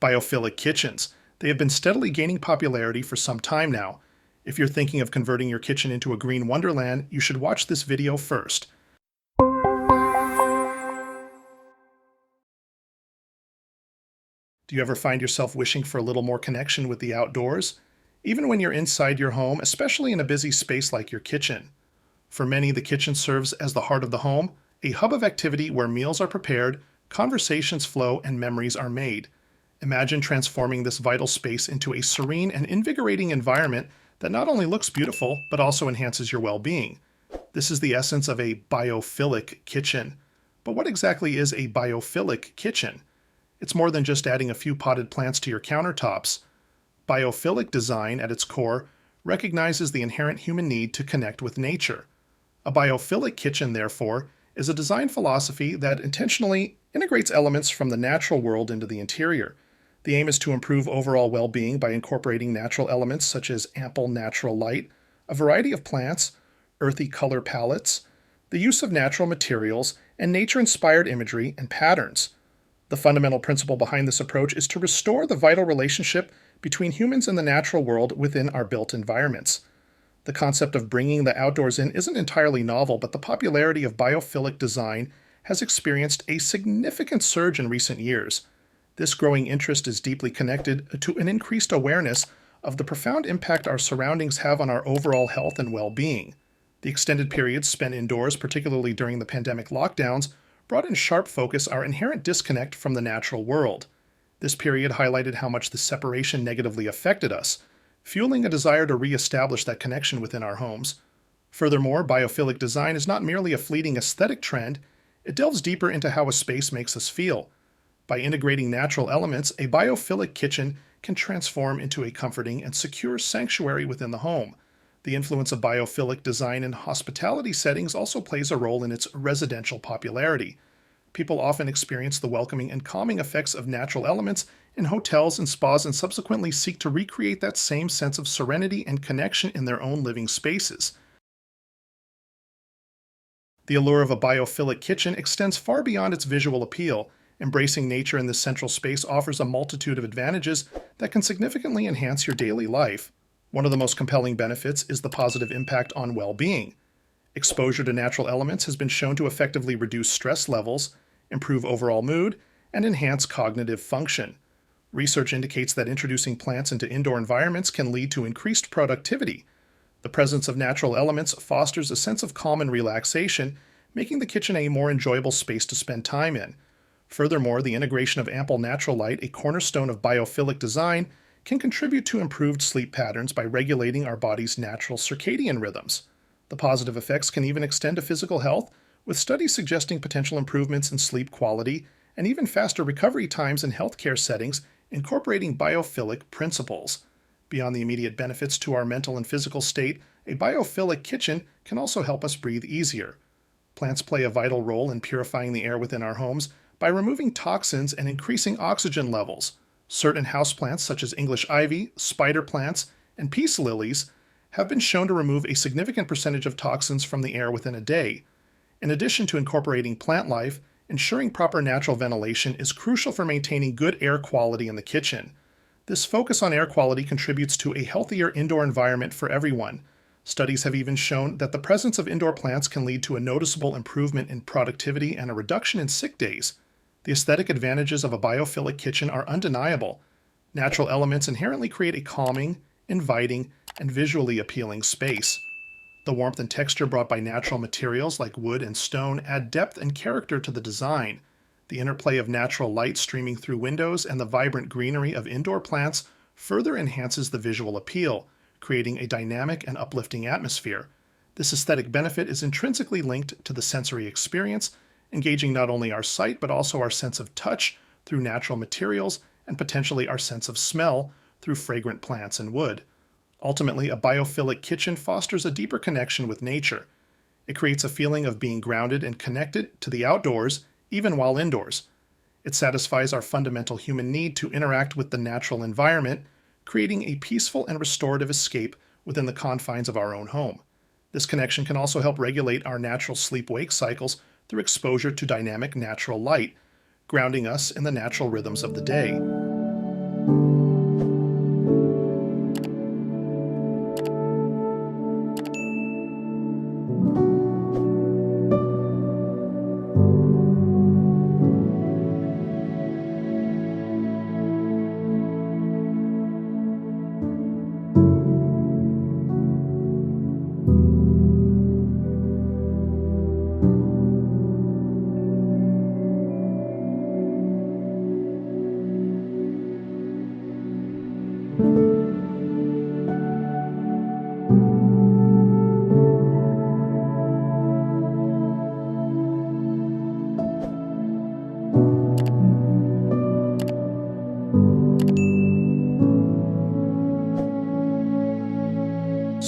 Biophilic kitchens. They have been steadily gaining popularity for some time now. If you're thinking of converting your kitchen into a green wonderland, you should watch this video first. Do you ever find yourself wishing for a little more connection with the outdoors? Even when you're inside your home, especially in a busy space like your kitchen. For many, the kitchen serves as the heart of the home, a hub of activity where meals are prepared, conversations flow, and memories are made. Imagine transforming this vital space into a serene and invigorating environment that not only looks beautiful, but also enhances your well-being. This is the essence of a biophilic kitchen. But what exactly is a biophilic kitchen? It's more than just adding a few potted plants to your countertops. Biophilic design, at its core, recognizes the inherent human need to connect with nature. A biophilic kitchen, therefore, is a design philosophy that intentionally integrates elements from the natural world into the interior. The aim is to improve overall well-being by incorporating natural elements such as ample natural light, a variety of plants, earthy color palettes, the use of natural materials, and nature-inspired imagery and patterns. The fundamental principle behind this approach is to restore the vital relationship between humans and the natural world within our built environments. The concept of bringing the outdoors in isn't entirely novel, but the popularity of biophilic design has experienced a significant surge in recent years. This growing interest is deeply connected to an increased awareness of the profound impact our surroundings have on our overall health and well-being. The extended periods spent indoors, particularly during the pandemic lockdowns, brought in sharp focus our inherent disconnect from the natural world. This period highlighted how much the separation negatively affected us, fueling a desire to re-establish that connection within our homes. Furthermore, biophilic design is not merely a fleeting aesthetic trend, it delves deeper into how a space makes us feel. By integrating natural elements, a biophilic kitchen can transform into a comforting and secure sanctuary within the home. The influence of biophilic design in hospitality settings also plays a role in its residential popularity. People often experience the welcoming and calming effects of natural elements in hotels and spas and subsequently seek to recreate that same sense of serenity and connection in their own living spaces. The allure of a biophilic kitchen extends far beyond its visual appeal. Embracing nature in this central space offers a multitude of advantages that can significantly enhance your daily life. One of the most compelling benefits is the positive impact on well-being. Exposure to natural elements has been shown to effectively reduce stress levels, improve overall mood, and enhance cognitive function. Research indicates that introducing plants into indoor environments can lead to increased productivity. The presence of natural elements fosters a sense of calm and relaxation, making the kitchen a more enjoyable space to spend time in. Furthermore, the integration of ample natural light, a cornerstone of biophilic design, can contribute to improved sleep patterns by regulating our body's natural circadian rhythms. The positive effects can even extend to physical health, with studies suggesting potential improvements in sleep quality and even faster recovery times in healthcare settings incorporating biophilic principles. Beyond the immediate benefits to our mental and physical state, a biophilic kitchen can also help us breathe easier. Plants play a vital role in purifying the air within our homes by removing toxins and increasing oxygen levels. Certain houseplants such as English ivy, spider plants, and peace lilies have been shown to remove a significant percentage of toxins from the air within a day. In addition to incorporating plant life, ensuring proper natural ventilation is crucial for maintaining good air quality in the kitchen. This focus on air quality contributes to a healthier indoor environment for everyone. Studies have even shown that the presence of indoor plants can lead to a noticeable improvement in productivity and a reduction in sick days. The aesthetic advantages of a biophilic kitchen are undeniable. Natural elements inherently create a calming, inviting, and visually appealing space. The warmth and texture brought by natural materials like wood and stone add depth and character to the design. The interplay of natural light streaming through windows and the vibrant greenery of indoor plants further enhances the visual appeal, creating a dynamic and uplifting atmosphere. This aesthetic benefit is intrinsically linked to the sensory experience, engaging not only our sight but also our sense of touch through natural materials and potentially our sense of smell through fragrant plants and wood. Ultimately, a biophilic kitchen fosters a deeper connection with nature. It creates a feeling of being grounded and connected to the outdoors, even while indoors. It satisfies our fundamental human need to interact with the natural environment, creating a peaceful and restorative escape within the confines of our own home. This connection can also help regulate our natural sleep-wake cycles through exposure to dynamic natural light, grounding us in the natural rhythms of the day.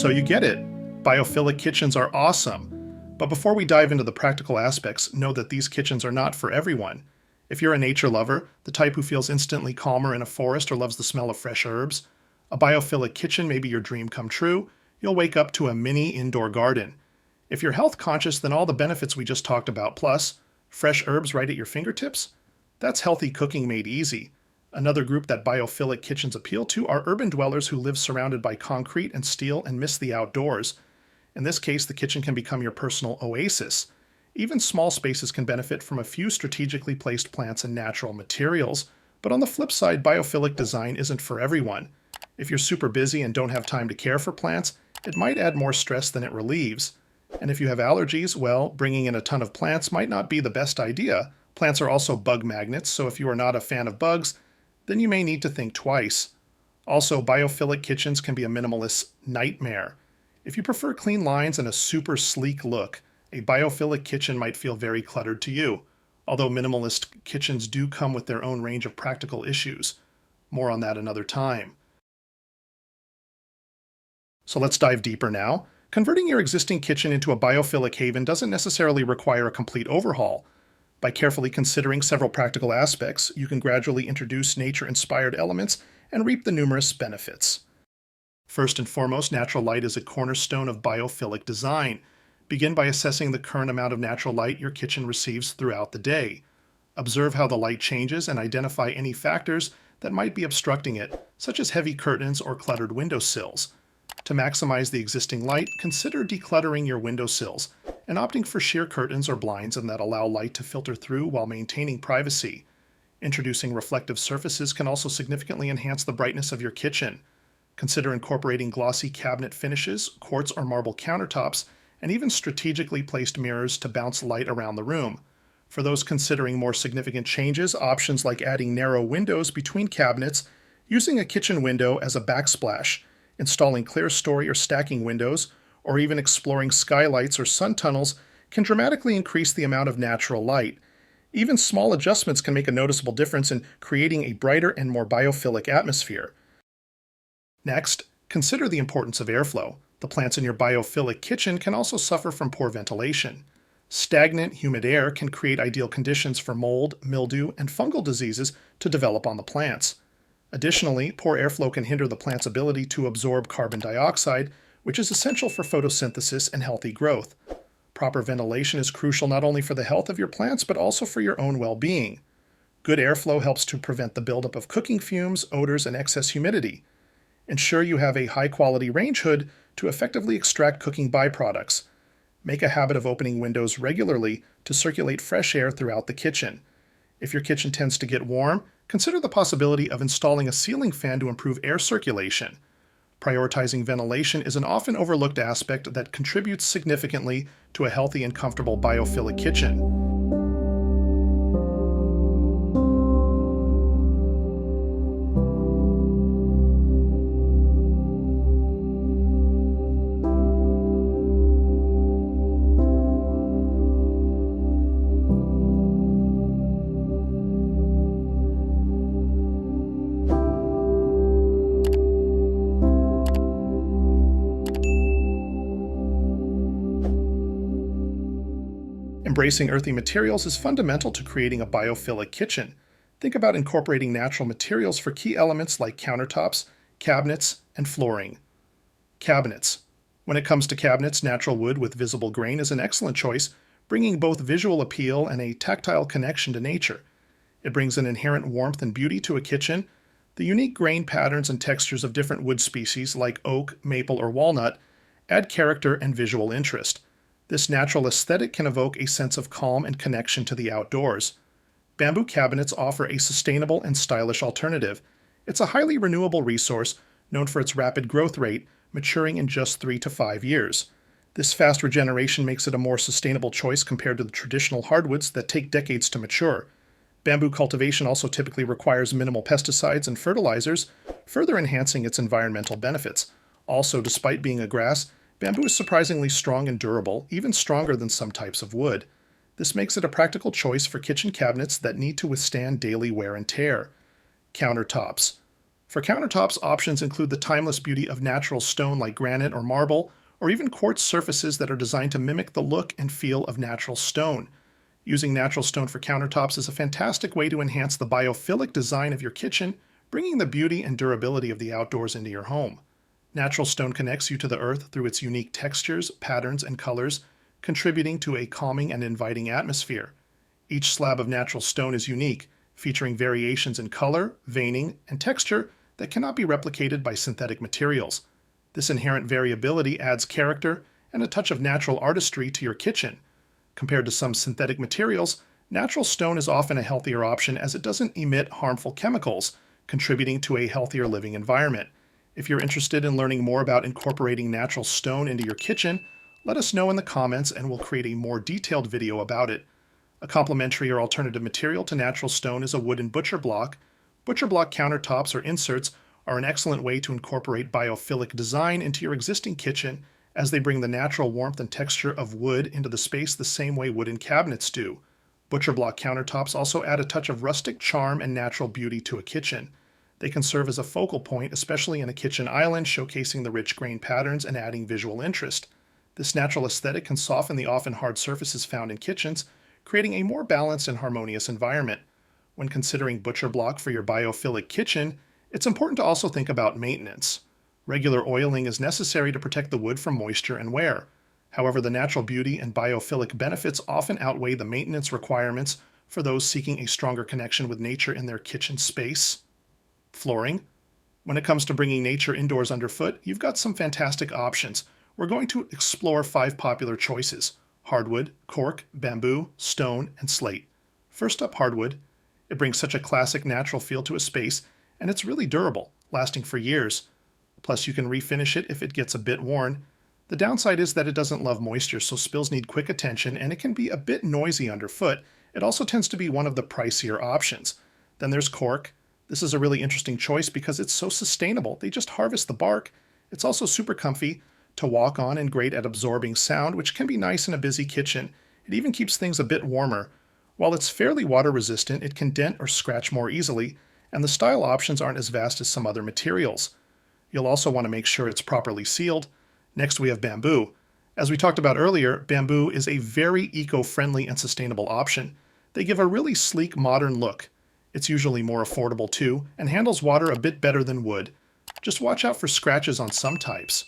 So you get it. Biophilic kitchens are awesome. But before we dive into the practical aspects, know that these kitchens are not for everyone. If you're a nature lover, the type who feels instantly calmer in a forest or loves the smell of fresh herbs, a biophilic kitchen may be your dream come true. You'll wake up to a mini indoor garden. If you're health conscious, then all the benefits we just talked about, plus fresh herbs right at your fingertips, that's healthy cooking made easy. Another group that biophilic kitchens appeal to are urban dwellers who live surrounded by concrete and steel and miss the outdoors. In this case, the kitchen can become your personal oasis. Even small spaces can benefit from a few strategically placed plants and natural materials. But on the flip side, biophilic design isn't for everyone. If you're super busy and don't have time to care for plants, it might add more stress than it relieves. And if you have allergies, well, bringing in a ton of plants might not be the best idea. Plants are also bug magnets, so if you are not a fan of bugs, then you may need to think twice. Also, biophilic kitchens can be a minimalist nightmare. If you prefer clean lines and a super sleek look, a biophilic kitchen might feel very cluttered to you, although minimalist kitchens do come with their own range of practical issues. More on that another time. So let's dive deeper now. Converting your existing kitchen into a biophilic haven doesn't necessarily require a complete overhaul. By carefully considering several practical aspects, you can gradually introduce nature-inspired elements and reap the numerous benefits. First and foremost, natural light is a cornerstone of biophilic design. Begin by assessing the current amount of natural light your kitchen receives throughout the day. Observe how the light changes and identify any factors that might be obstructing it, such as heavy curtains or cluttered windowsills. To maximize the existing light, consider decluttering your windowsills and opting for sheer curtains or blinds that allow light to filter through while maintaining privacy. Introducing reflective surfaces can also significantly enhance the brightness of your kitchen. Consider incorporating glossy cabinet finishes, quartz or marble countertops, and even strategically placed mirrors to bounce light around the room. For those considering more significant changes, options like adding narrow windows between cabinets, using a kitchen window as a backsplash, installing clerestory or stacking windows, or even exploring skylights or sun tunnels can dramatically increase the amount of natural light. Even small adjustments can make a noticeable difference in creating a brighter and more biophilic atmosphere. Next, consider the importance of airflow. The plants in your biophilic kitchen can also suffer from poor ventilation. Stagnant, humid air can create ideal conditions for mold, mildew, and fungal diseases to develop on the plants. Additionally, poor airflow can hinder the plant's ability to absorb carbon dioxide, which is essential for photosynthesis and healthy growth. Proper ventilation is crucial not only for the health of your plants, but also for your own well-being. Good airflow helps to prevent the buildup of cooking fumes, odors, and excess humidity. Ensure you have a high-quality range hood to effectively extract cooking byproducts. Make a habit of opening windows regularly to circulate fresh air throughout the kitchen. If your kitchen tends to get warm, consider the possibility of installing a ceiling fan to improve air circulation. Prioritizing ventilation is an often overlooked aspect that contributes significantly to a healthy and comfortable biophilic kitchen. Embracing earthy materials is fundamental to creating a biophilic kitchen. Think about incorporating natural materials for key elements like countertops, cabinets, and flooring. Cabinets. When it comes to cabinets, natural wood with visible grain is an excellent choice, bringing both visual appeal and a tactile connection to nature. It brings an inherent warmth and beauty to a kitchen, The unique grain patterns and textures of different wood species like oak, maple, or walnut add character and visual interest. This natural aesthetic can evoke a sense of calm and connection to the outdoors. Bamboo cabinets offer a sustainable and stylish alternative. It's a highly renewable resource known for its rapid growth rate, maturing in just 3 to 5 years. This fast regeneration makes it a more sustainable choice compared to the traditional hardwoods that take decades to mature. Bamboo cultivation also typically requires minimal pesticides and fertilizers, further enhancing its environmental benefits. Also, despite being a grass, bamboo is surprisingly strong and durable, even stronger than some types of wood. This makes it a practical choice for kitchen cabinets that need to withstand daily wear and tear. Countertops. For countertops, options include the timeless beauty of natural stone like granite or marble, or even quartz surfaces that are designed to mimic the look and feel of natural stone. Using natural stone for countertops is a fantastic way to enhance the biophilic design of your kitchen, bringing the beauty and durability of the outdoors into your home. Natural stone connects you to the earth through its unique textures, patterns, and colors, contributing to a calming and inviting atmosphere. Each slab of natural stone is unique, featuring variations in color, veining, and texture that cannot be replicated by synthetic materials. This inherent variability adds character and a touch of natural artistry to your kitchen. Compared to some synthetic materials, natural stone is often a healthier option as it doesn't emit harmful chemicals, contributing to a healthier living environment. If you're interested in learning more about incorporating natural stone into your kitchen, let us know in the comments and we'll create a more detailed video about it. A complementary or alternative material to natural stone is a wooden butcher block. Butcher block countertops or inserts are an excellent way to incorporate biophilic design into your existing kitchen, as they bring the natural warmth and texture of wood into the space the same way wooden cabinets do. Butcher block countertops also add a touch of rustic charm and natural beauty to a kitchen. They can serve as a focal point, especially in a kitchen island, showcasing the rich grain patterns and adding visual interest. This natural aesthetic can soften the often hard surfaces found in kitchens, creating a more balanced and harmonious environment. When considering butcher block for your biophilic kitchen, it's important to also think about maintenance. Regular oiling is necessary to protect the wood from moisture and wear. However, the natural beauty and biophilic benefits often outweigh the maintenance requirements for those seeking a stronger connection with nature in their kitchen space. Flooring. When it comes to bringing nature indoors underfoot, you've got some fantastic options. We're going to explore 5 popular choices: hardwood, cork, bamboo, stone, and slate. First up, hardwood. It brings such a classic natural feel to a space, and it's really durable, lasting for years. Plus, you can refinish it if it gets a bit worn. The downside is that it doesn't love moisture, so spills need quick attention, and it can be a bit noisy underfoot. It also tends to be one of the pricier options. Then there's cork. This is a really interesting choice because it's so sustainable. They just harvest the bark. It's also super comfy to walk on and great at absorbing sound, which can be nice in a busy kitchen. It even keeps things a bit warmer. While it's fairly water resistant, it can dent or scratch more easily, and the style options aren't as vast as some other materials. You'll also want to make sure it's properly sealed. Next, we have bamboo. As we talked about earlier, bamboo is a very eco-friendly and sustainable option. They give a really sleek, modern look. It's usually more affordable too, and handles water a bit better than wood. Just watch out for scratches on some types.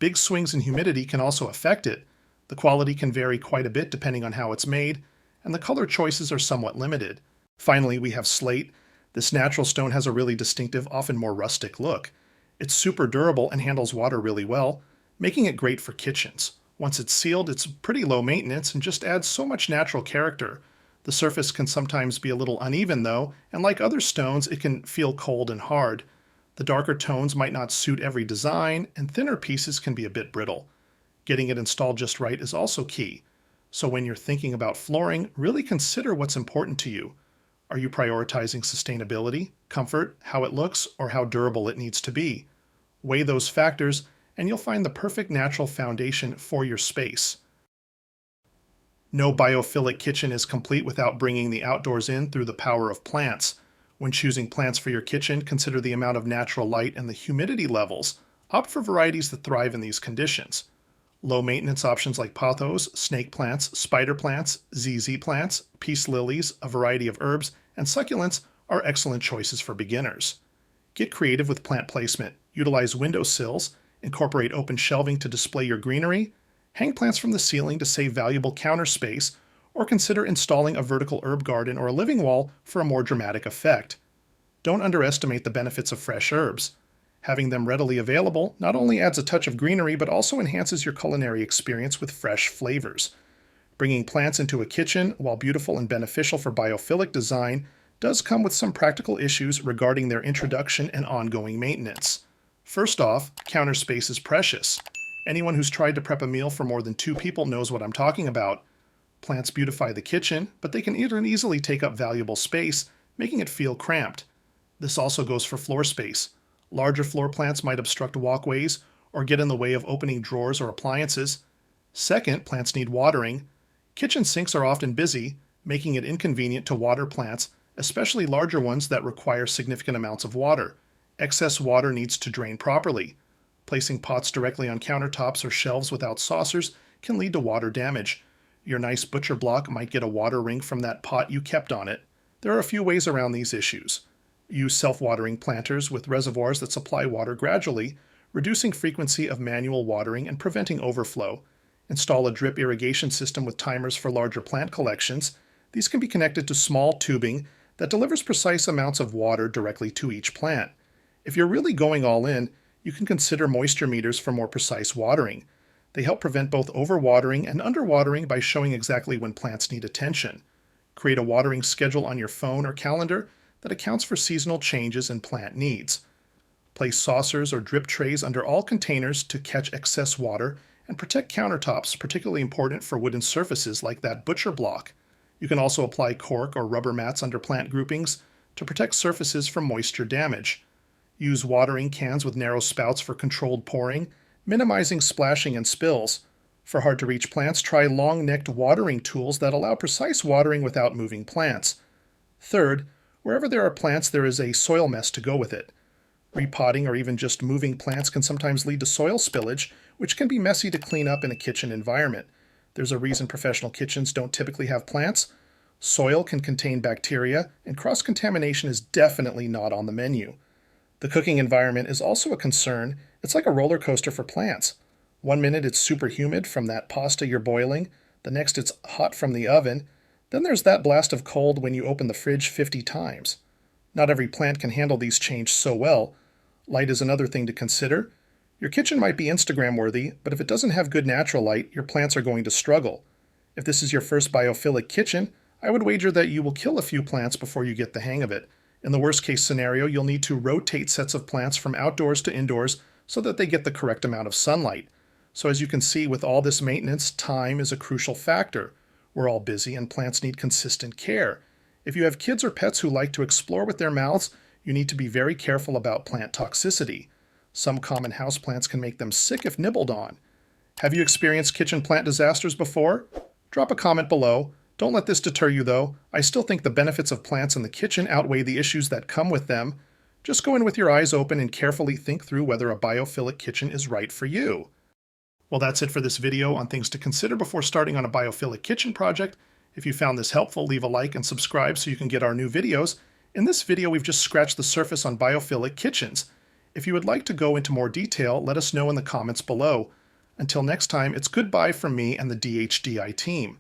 Big swings in humidity can also affect it. The quality can vary quite a bit depending on how it's made, and the color choices are somewhat limited. Finally, we have slate. This natural stone has a really distinctive, often more rustic look. It's super durable and handles water really well, making it great for kitchens. Once it's sealed, it's pretty low maintenance and just adds so much natural character. The surface can sometimes be a little uneven though, and like other stones, it can feel cold and hard. The darker tones might not suit every design, and thinner pieces can be a bit brittle. Getting it installed just right is also key. So when you're thinking about flooring, really consider what's important to you. Are you prioritizing sustainability, comfort, how it looks, or how durable it needs to be? Weigh those factors, and you'll find the perfect natural foundation for your space. No biophilic kitchen is complete without bringing the outdoors in through the power of plants. When choosing plants for your kitchen, consider the amount of natural light and the humidity levels. Opt for varieties that thrive in these conditions. Low maintenance options like pothos, snake plants, spider plants, ZZ plants, peace lilies, a variety of herbs, and succulents are excellent choices for beginners. Get creative with plant placement. Utilize window sills, incorporate open shelving to display your greenery, hang plants from the ceiling to save valuable counter space, or consider installing a vertical herb garden or a living wall for a more dramatic effect. Don't underestimate the benefits of fresh herbs. Having them readily available not only adds a touch of greenery but also enhances your culinary experience with fresh flavors. Bringing plants into a kitchen, while beautiful and beneficial for biophilic design, does come with some practical issues regarding their introduction and ongoing maintenance. First off, counter space is precious. Anyone who's tried to prep a meal for more than 2 people knows what I'm talking about. Plants beautify the kitchen, but they can easily take up valuable space, making it feel cramped. This also goes for floor space. Larger floor plants might obstruct walkways or get in the way of opening drawers or appliances. Second, plants need watering. Kitchen sinks are often busy, making it inconvenient to water plants, especially larger ones that require significant amounts of water. Excess water needs to drain properly. Placing pots directly on countertops or shelves without saucers can lead to water damage. Your nice butcher block might get a water ring from that pot you kept on it. There are a few ways around these issues. Use self-watering planters with reservoirs that supply water gradually, reducing frequency of manual watering and preventing overflow. Install a drip irrigation system with timers for larger plant collections. These can be connected to small tubing that delivers precise amounts of water directly to each plant. If you're really going all in, you can consider moisture meters for more precise watering. They help prevent both overwatering and underwatering by showing exactly when plants need attention. Create a watering schedule on your phone or calendar that accounts for seasonal changes in plant needs. Place saucers or drip trays under all containers to catch excess water and protect countertops, particularly important for wooden surfaces like that butcher block. You can also apply cork or rubber mats under plant groupings to protect surfaces from moisture damage. Use watering cans with narrow spouts for controlled pouring, minimizing splashing and spills. For hard-to-reach plants, try long-necked watering tools that allow precise watering without moving plants. Third, wherever there are plants, there is a soil mess to go with it. Repotting or even just moving plants can sometimes lead to soil spillage, which can be messy to clean up in a kitchen environment. There's a reason professional kitchens don't typically have plants. Soil can contain bacteria, and cross-contamination is definitely not on the menu. The cooking environment is also a concern. It's like a roller coaster for plants. One minute it's super humid from that pasta you're boiling, the next it's hot from the oven, then there's that blast of cold when you open the fridge 50 times. Not every plant can handle these changes so well. Light is another thing to consider. Your kitchen might be Instagram worthy, but if it doesn't have good natural light, your plants are going to struggle. If this is your first biophilic kitchen, I would wager that you will kill a few plants before you get the hang of it. In the worst case scenario, you'll need to rotate sets of plants from outdoors to indoors so that they get the correct amount of sunlight. So as you can see, with all this maintenance, time is a crucial factor. We're all busy and plants need consistent care. If you have kids or pets who like to explore with their mouths, you need to be very careful about plant toxicity. Some common houseplants can make them sick if nibbled on. Have you experienced kitchen plant disasters before? Drop a comment below. Don't let this deter you though. I still think the benefits of plants in the kitchen outweigh the issues that come with them. Just go in with your eyes open and carefully think through whether a biophilic kitchen is right for you. Well, that's it for this video on things to consider before starting on a biophilic kitchen project. If you found this helpful, leave a like and subscribe so you can get our new videos. In this video, we've just scratched the surface on biophilic kitchens. If you would like to go into more detail, let us know in the comments below. Until next time, it's goodbye from me and the DHDI team.